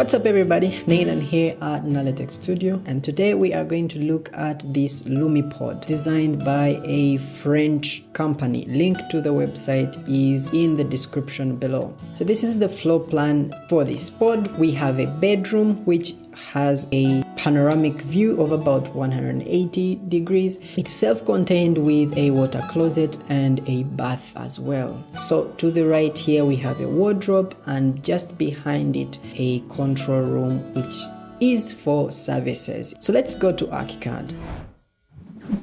What's up everybody, Nathan here at Nalitect Studio, and today we are going to look at this Lumipod designed by a French company. Link to the website is in the description below. So this is the floor plan for this pod. We have a bedroom which has a panoramic view of about 180 degrees. It's self-contained with a water closet and a bath as well. So to the right here we have a wardrobe, and just behind it a control room which is for services. So let's go to Archicad.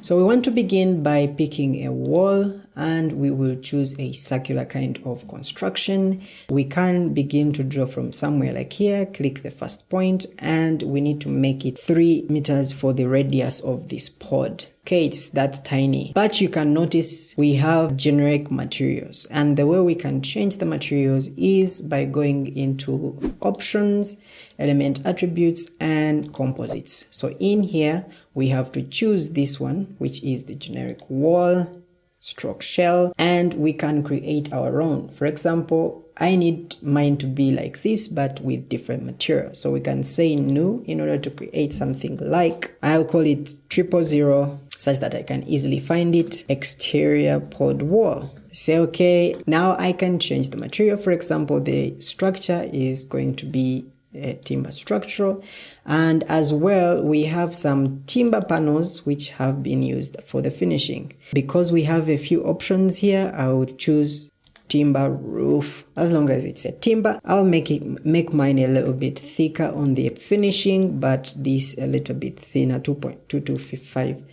So we want to begin by picking a wall, and we will choose a circular kind of construction. We can begin to draw from somewhere like here, click the first point, and we need to make it 3 meters for the radius of this pod. Okay, it's that tiny, but you can notice we have generic materials, and the way we can change the materials is by going into options, element attributes, and composites. So in here we have to choose this one, which is the generic wall stroke shell, and we can create our own. For example, I need mine to be like this but with different material, so we can say new in order to create something like, I'll call it 000 such that I can easily find it, exterior pod wall. Say okay. Now I can change the material. For example, the structure is going to be a timber structure, and as well we have some timber panels which have been used for the finishing. Because we have a few options here, I would choose timber roof. As long as it's a timber, I'll make mine a little bit thicker on the finishing, but this a little bit thinner, 2.225.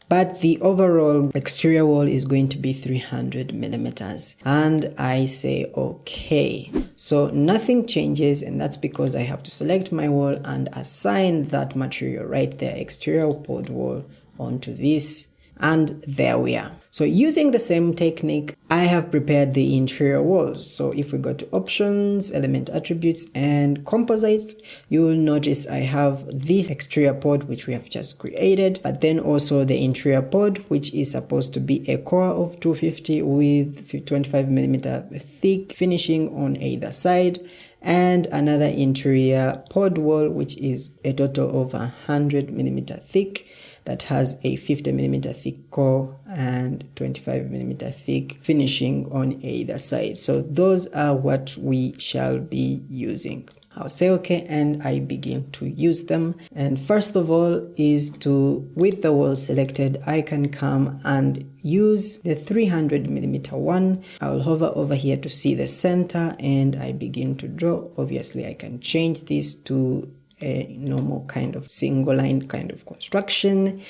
But the overall exterior wall is going to be 300 millimeters. And I say okay. So nothing changes, and that's because I have to select my wall and assign that material right there, exterior pod wall, onto this. And there we are. So using the same technique, I have prepared the interior walls. So if we go to options, element attributes, and composites, you will notice I have this exterior pod which we have just created, but then also the interior pod, which is supposed to be a core of 250 with 25 millimeter thick finishing on either side, and another interior pod wall which is a total of 100 millimeter thick, that has a 50 millimeter thick core and 25 millimeter thick finishing on either side. So those are what we shall be using. I'll say okay, and I begin to use them. And first of all is to, with the wall selected, I can come and use the 300 millimeter one. I'll hover over here to see the center, and I begin to draw. Obviously I can change this to a normal kind of single line kind of construction,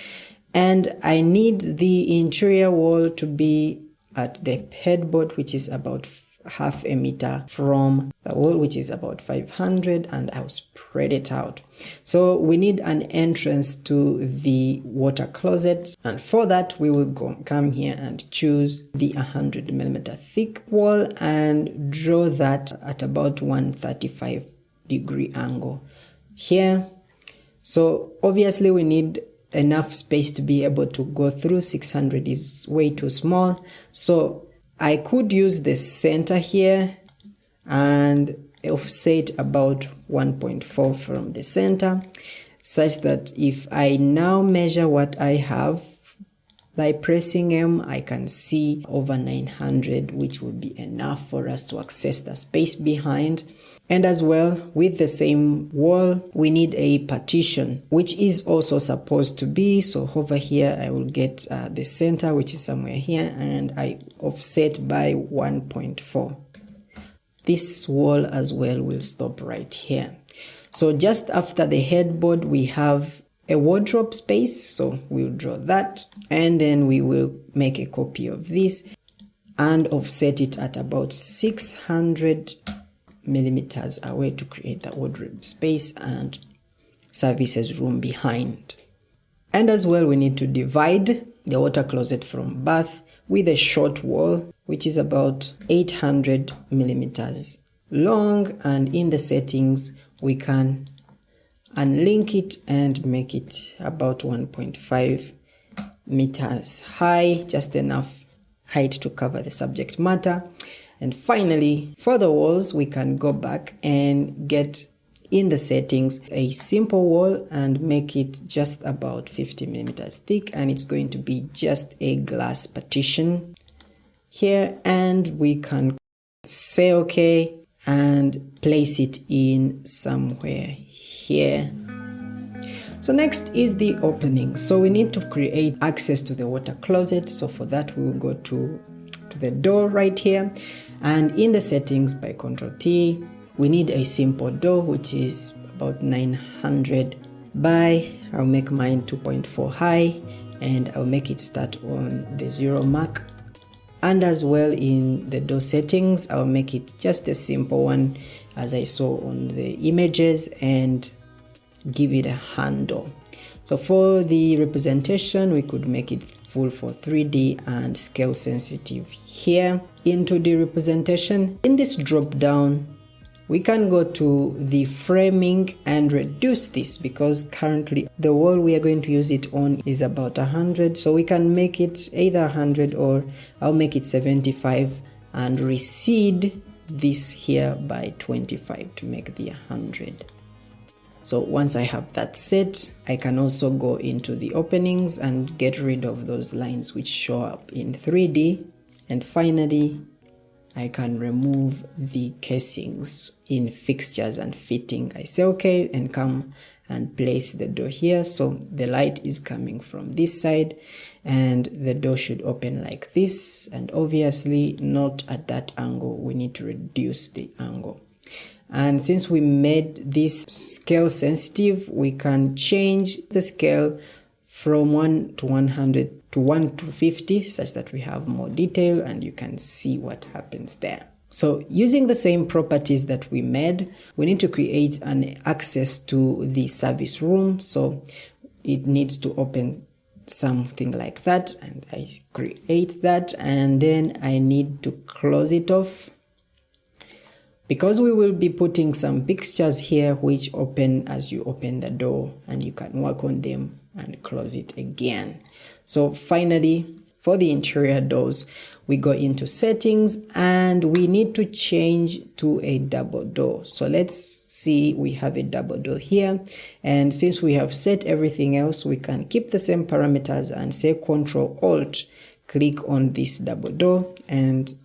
and I need the interior wall to be at the headboard, which is about half a meter from the wall, which is about 500, and I'll spread it out. So we need an entrance to the water closet, and for that we will come here and choose the 100 millimeter thick wall and draw that at about 135 degree angle here. So obviously we need enough space to be able to go through. 600 is way too small, so I could use the center here and offset about 1.4 from the center, such that if I now measure what I have by pressing M, I can see over 900, which would be enough for us to access the space behind. And as well, with the same wall, we need a partition, which is also supposed to be, so over here I will get the center, which is somewhere here, and I offset by 1.4. This wall as well will stop right here. So just after the headboard we have a wardrobe space, so we'll draw that, and then we will make a copy of this and offset it at about 600 millimeters away to create the wardrobe space and services room behind. And as well we need to divide the water closet from bath with a short wall which is about 800 millimeters long, and in the settings we can unlink it and make it about 1.5 meters high, just enough height to cover the subject matter. And finally, for the walls, we can go back and get in the settings a simple wall and make it just about 50 millimeters thick, and it's going to be just a glass partition here, and we can say okay and place it in somewhere here. So next is the opening. So we need to create access to the water closet. So for that we will go to the door right here, and in the settings by Ctrl T, we need a simple door which is about 900 by, I'll make mine 2.4 high, and I'll make it start on the 0 mark. And as well in the door settings, I'll make it just a simple one as I saw on the images, and give it a handle. So for the representation, we could make it full for 3D and scale sensitive here. Into the representation, in this drop down, we can go to the framing and reduce this, because currently the wall we are going to use it on is about 100. So we can make it either 100 or I'll make it 75 and recede this here by 25 to make the 100. So once I have that set, I can also go into the openings and get rid of those lines which show up in 3D. And finally, I can remove the casings in fixtures and fitting. I say okay and come and place the door here. So the light is coming from this side and the door should open like this. And obviously not at that angle. We need to reduce the angle. And since we made this scale sensitive, we can change the scale from 1 to 100 to 1 to 50 such that we have more detail and you can see what happens there. So using the same properties that we made, we need to create an access to the service room. So it needs to open something like that, and I create that, and then I need to close it off. Because we will be putting some fixtures here which open as you open the door, and you can work on them and close it again. So finally, for the interior doors, we go into settings and we need to change to a double door. So let's see, we have a double door here, and since we have set everything else, we can keep the same parameters and say Ctrl Alt, click on this double door, and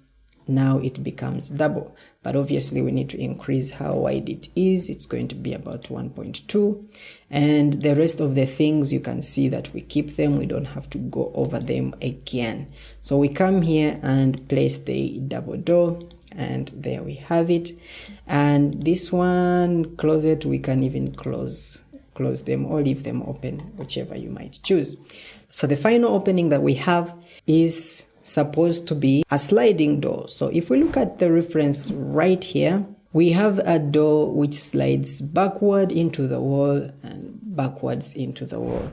now it becomes double. But obviously we need to increase how wide it is. It's going to be about 1.2, and the rest of the things you can see that we keep them. We don't have to go over them again. So we come here and place the double door, and there we have it. And this one, closet, we can even close them or leave them open, whichever you might choose. So the final opening that we have is supposed to be a sliding door. So if we look at the reference right here, we have a door which slides backward into the wall and backwards into the wall.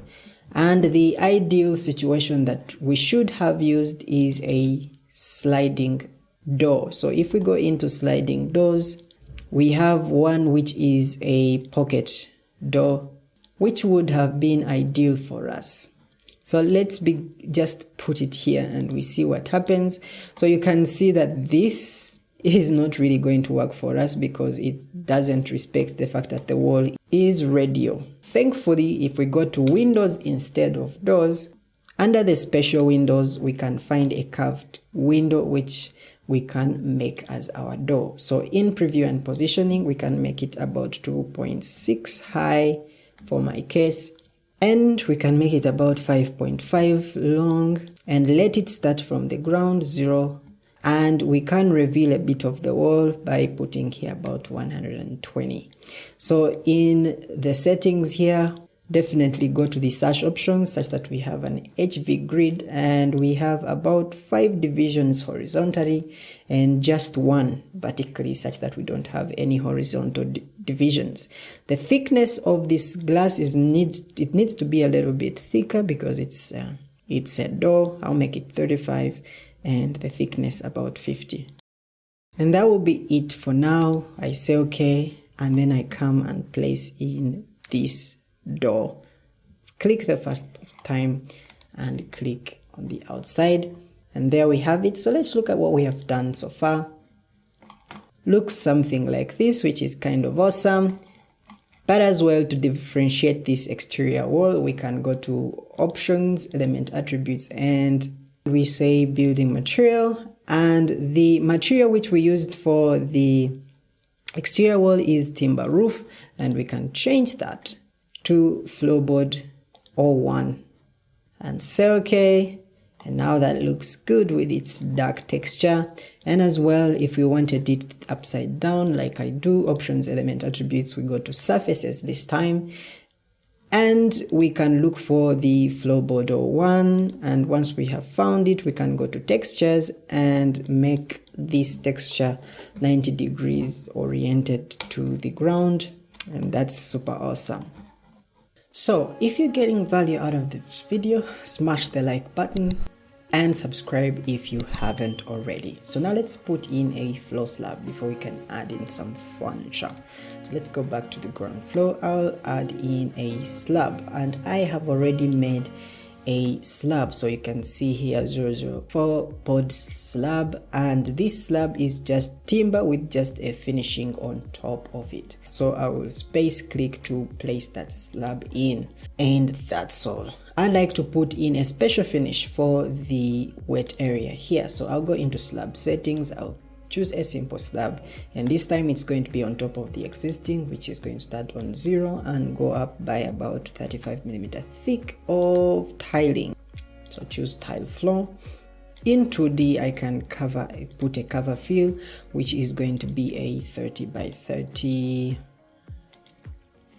And the ideal situation that we should have used is a sliding door. So if we go into sliding doors, we have one which is a pocket door, which would have been ideal for us. So let's just put it here and we see what happens. So you can see that this is not really going to work for us because it doesn't respect the fact that the wall is radial. Thankfully, if we go to windows instead of doors, under the special windows, we can find a curved window which we can make as our door. So in preview and positioning, we can make it about 2.6 high for my case. And we can make it about 5.5 long and let it start from the ground 0. And we can reveal a bit of the wall by putting here about 120. So in the settings here, definitely go to the search options such that we have an HV grid and we have about 5 divisions horizontally and just 1 vertically such that we don't have any horizontal divisions. The thickness of this glass needs to be a little bit thicker because it's a door. I'll make it 35 and the thickness about 50. And that will be it for now. I say okay, and then I come and place in this door. Click the first time and click on the outside, and there we have it. So let's look at what we have done so far. Looks something like this, which is kind of awesome. But as well, to differentiate this exterior wall, we can go to options, element attributes, and we say building material. And the material which we used for the exterior wall is timber roof, and we can change that to floorboard 01 and say okay. And now that looks good with its dark texture. And as well, if we wanted it upside down like I do, options, element attributes, we go to surfaces this time, and we can look for the floorboard 01. And once we have found it, we can go to textures and make this texture 90 degrees oriented to the ground, and that's super awesome. So if you're getting value out of this video, smash the like button and subscribe if you haven't already. So now let's put in a floor slab before we can add in some furniture. So let's go back to the ground floor. I'll add in a slab, and I have already made a slab, so you can see here 004 pod slab, and this slab is just timber with just a finishing on top of it. So I will space click to place that slab in, and that's all. I like to put in a special finish for the wet area here, so I'll go into slab settings, I'll choose a simple slab, and this time it's going to be on top of the existing, which is going to start on 0 and go up by about 35mm thick of tiling. So choose tile floor. In 2D I can put a cover fill, which is going to be a 30 by 30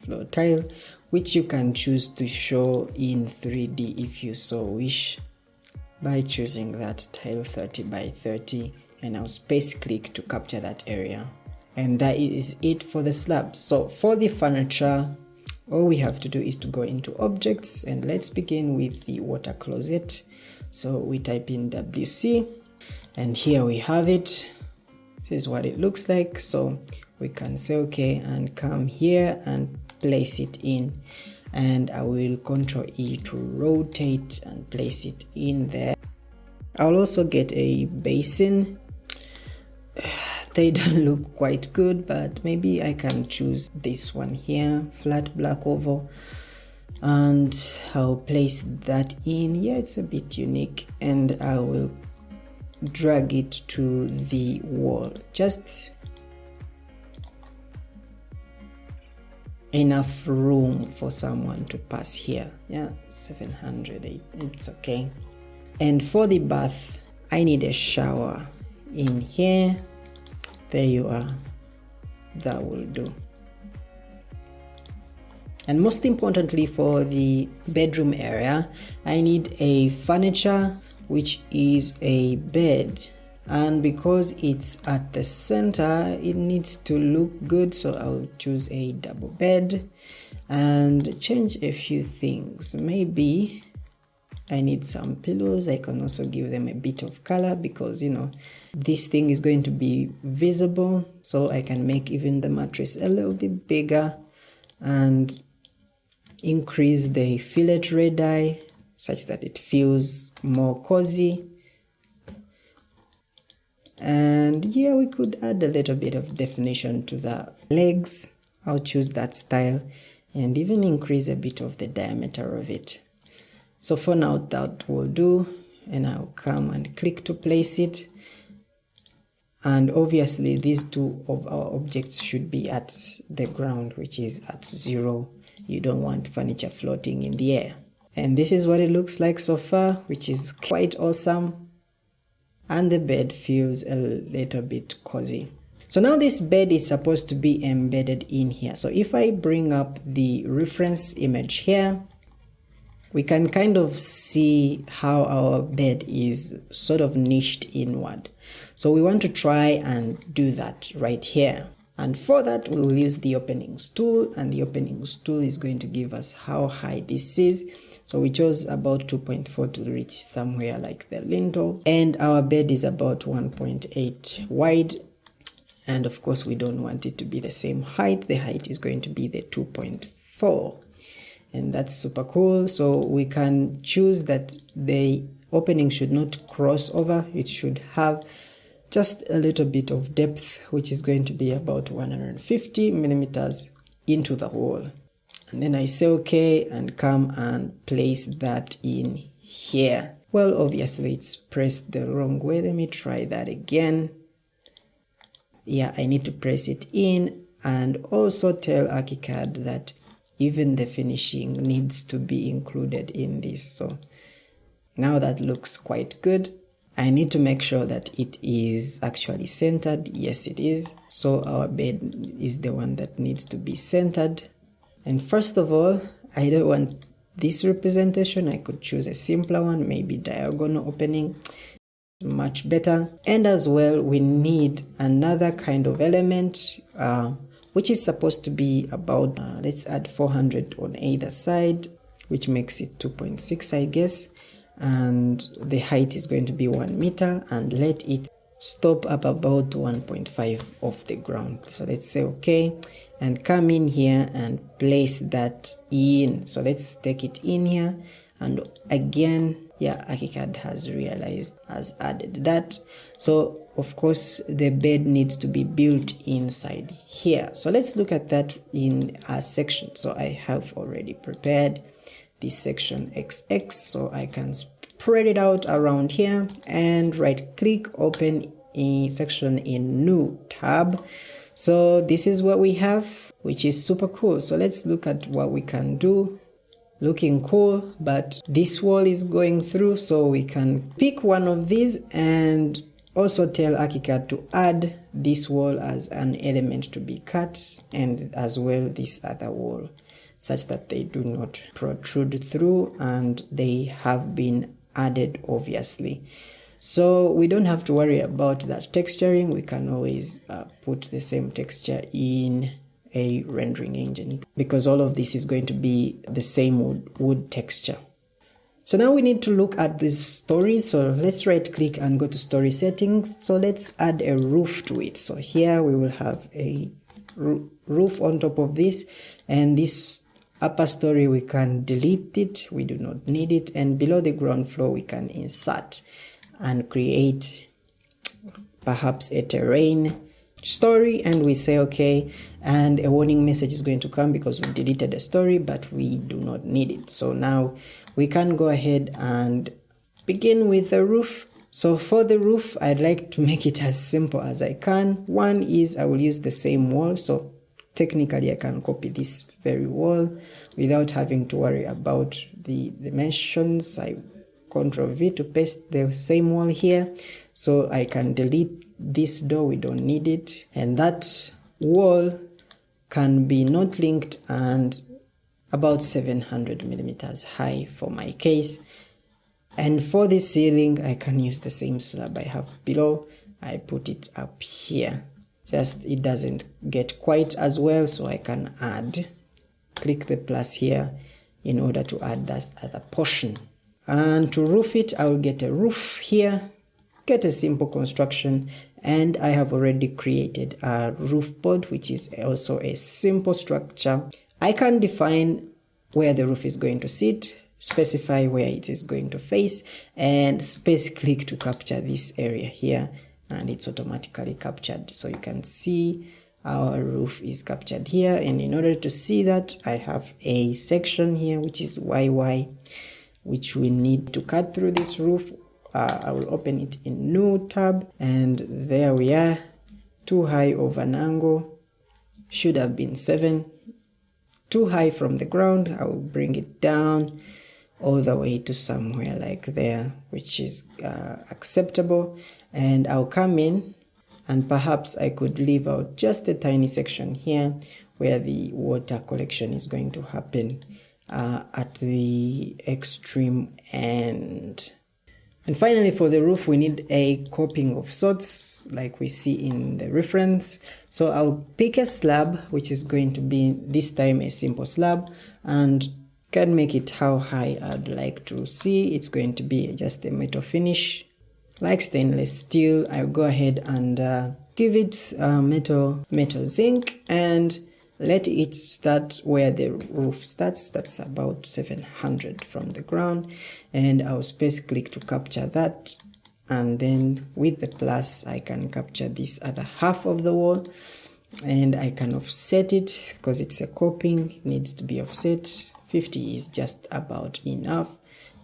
floor tile, which you can choose to show in 3D if you so wish by choosing that tile 30 by 30, and I'll space click to capture that area. And that is it for the slab. So for the furniture, all we have to do is to go into objects, and let's begin with the water closet. So we type in WC, and here we have it. This is what it looks like. So we can say okay and come here and place it in, and I will Ctrl E to rotate and place it in there. I'll also get a basin. They don't look quite good, but maybe I can choose this one here, flat black oval, and I'll place that in. Yeah, it's a bit unique, and I will drag it to the wall, just enough room for someone to pass here. Yeah, 700, it's okay. And for the bath, I need a shower in here. There you are, that will do. And most importantly, for the bedroom area, I need a furniture, which is a bed, and because it's at the center, it needs to look good, so I'll choose a double bed and change a few things. Maybe I need some pillows. I can also give them a bit of color, because you know this thing is going to be visible, so I can make even the mattress a little bit bigger and increase the fillet red eye such that it feels more cozy. And yeah, we could add a little bit of definition to the legs. I'll choose that style and even increase a bit of the diameter of it. So for now that will do, and I'll come and click to place it. And obviously these two of our objects should be at the ground, which is at 0. You don't want furniture floating in the air. And this is what it looks like so far, which is quite awesome. And the bed feels a little bit cozy. So now this bed is supposed to be embedded in here. So if I bring up the reference image here, we can kind of see how our bed is sort of niched inward. So we want to try and do that right here. And for that, we will use the openings tool, and the openings tool is going to give us how high this is. So we chose about 2.4 to reach somewhere like the lintel, and our bed is about 1.8 wide. And of course, we don't want it to be the same height. The height is going to be the 2.4. And that's super cool. So we can choose that the opening should not cross over. It should have just a little bit of depth, which is going to be about 150 millimeters. into the wall. And then I say okay and come and place that in here. Well, obviously it's pressed the wrong way. Let me try that again. Yeah, I need to press it in and also tell Archicad that even the finishing needs to be included in this. So now that looks quite good. I need to make sure that it is actually centered. Yes, it is. So our bed is the one that needs to be centered. And first of all, I don't want this representation. I could choose a simpler one, maybe diagonal opening, much better. And as well, we need another kind of element, which is supposed to be about, let's add 400 on either side, which makes it 2.6, I guess. And the height is going to be 1 meter, and let it stop up about 1.5 off the ground. So let's say okay, and come in here and place that in. So let's take it in here, and again, yeah, Archicad has added that. So of course the bed needs to be built inside here. So let's look at that in a section. So I have already prepared this section XX, so I can spread it out around here and right click, open a section in new tab. So this is what we have, which is super cool. So let's look at what we can do. Looking cool, but this wall is going through, so we can pick one of these and also tell Archicad to add this wall as an element to be cut, and as well this other wall, such that they do not protrude through, and they have been added obviously. So we don't have to worry about that texturing. We can always put the same texture in a rendering engine, because all of this is going to be the same wood texture. So now we need to look at this story. So let's right click and go to story settings. So let's add a roof to it. So here we will have a roof on top of this, and this upper story we can delete it, we do not need it, and below the ground floor we can insert and create perhaps a terrain story, and we say okay, and a warning message is going to come because we deleted the story, but we do not need it. So now we can go ahead and begin with the roof. So for the roof, I'd like to make it as simple as I can. One is I will use the same wall, so technically I can copy this very wall without having to worry about the dimensions. I Ctrl V to paste the same wall here, so I can delete this door, we don't need it, and that wall can be not linked and about 700 millimeters high for my case. And for the ceiling, I can use the same slab I have below. I put it up here, just it doesn't get quite as well, so I can add, click the plus here in order to add that other portion. And to roof it, I will get a roof here, get a simple construction, and I have already created a roof board, which is also a simple structure. I can define where the roof is going to sit, specify where it is going to face, and space click to capture this area here, and it's automatically captured. So you can see our roof is captured here, and in order to see that, I have a section here which is YY, which we need to cut through this roof. I will open it in new tab, and there we are. Too high of an angle, should have been 7. Too high from the ground, I will bring it down all the way to somewhere like there, which is acceptable. And I'll come in, and perhaps I could leave out just a tiny section here where the water collection is going to happen at the extreme end. And finally, for the roof, we need a coping of sorts, like we see in the reference. So I'll pick a slab, which is going to be this time a simple slab, and can make it how high I'd like to see. It's going to be just a metal finish, like stainless steel. I'll go ahead and give it metal zinc, and let it start where the roof starts. That's about 700 from the ground, and I'll space click to capture that, and then with the plus I can capture this other half of the wall, and I can offset it because it's a coping, it needs to be offset. 50 is just about enough,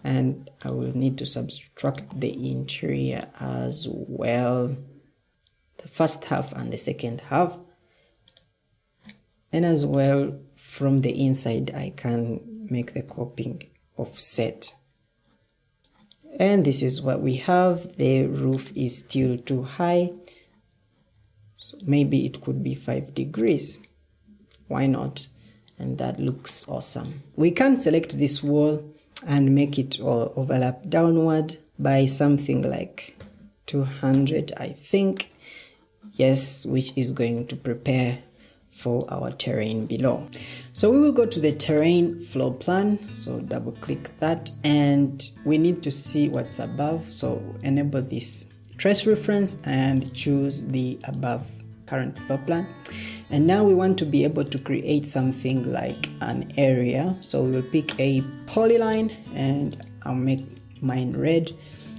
and I will need to subtract the interior as well, the first half and the second half, and as well from the inside I can make the coping offset. And this is what we have. The roof is still too high, so maybe it could be 5 degrees. Why not? And that looks awesome. We can select this wall and make it all overlap downward by something like 200, I think. Yes, which is going to prepare for our terrain below. So we will go to the terrain floor plan. So double click that, and we need to see what's above. So enable this trace reference and choose the above current floor plan. And now we want to be able to create something like an area. So we will pick a polyline, and I'll make mine red.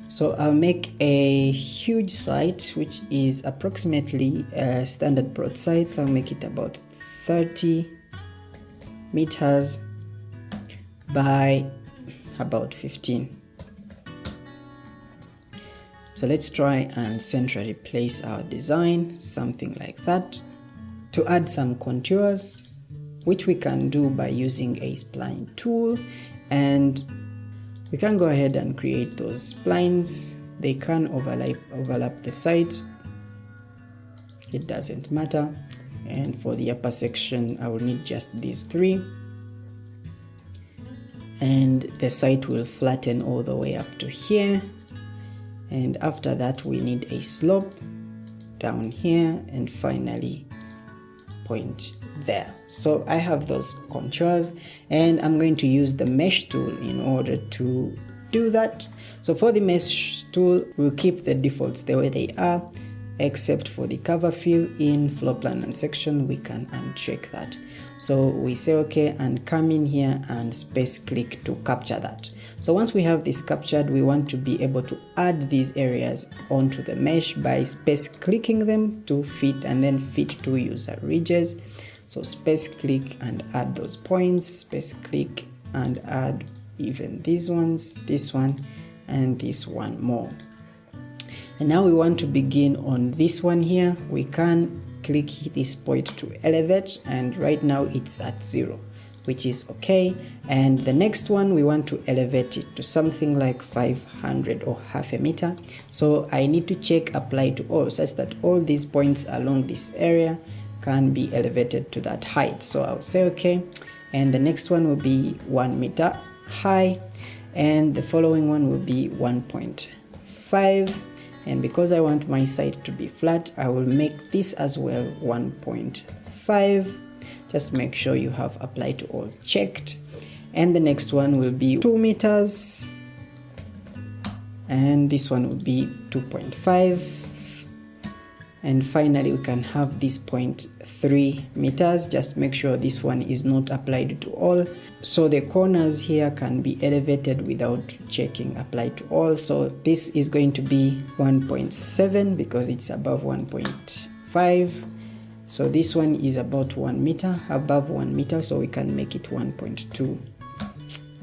So I'll make a huge site, which is approximately a standard broadside. So I'll make it about 30 meters by about 15. So let's try and centrally place our design, something like that. To add some contours, which we can do by using a spline tool, and we can go ahead and create those splines. They can overlap the sides, it doesn't matter. And for the upper section I will need just these 3, and the site will flatten all the way up to here. And after that we need a slope down here, and finally point there. So I have those contours, and I'm going to use the mesh tool in order to do that. So for the mesh tool, we'll keep the defaults the way they are, except for the cover fill in floor plan and section. We can uncheck that. So we say okay and come in here and space click to capture that. So once we have this captured, we want to be able to add these areas onto the mesh by space clicking them to fit, and then fit to user ridges. So space click and add those points, space click and add even these ones, this one and this one more. And now we want to begin on this one here. We can click this point to elevate, and right now it's at 0, which is okay. And the next one, we want to elevate it to something like 500 or half a meter. So I need to check apply to all, such that all these points along this area can be elevated to that height. So I'll say okay, and the next one will be 1 meter high, and the following one will be 1.5. And because I want my site to be flat, I will make this as well 1.5. Just make sure you have apply to all checked. And the next one will be 2 meters, and this one will be 2.5. And finally we can have this 0.3 meters. Just make sure this one is not applied to all, so the corners here can be elevated without checking apply to all. So this is going to be 1.7 because it's above 1.5. So this one is about 1 meter, above 1 meter, so we can make it 1.2.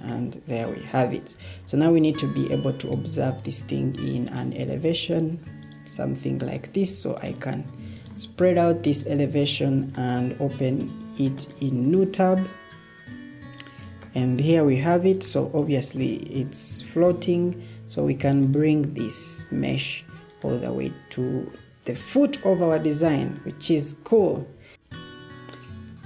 And there we have it. So now we need to be able to observe this thing in an elevation, something like this. So I can spread out this elevation and open it in new tab, and here we have it. So obviously it's floating, so we can bring this mesh all the way to the foot of our design, which is cool.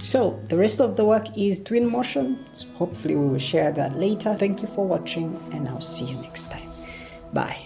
So the rest of the work is twin motion. So hopefully we will share that later. Thank you for watching, and I'll see you next time. Bye.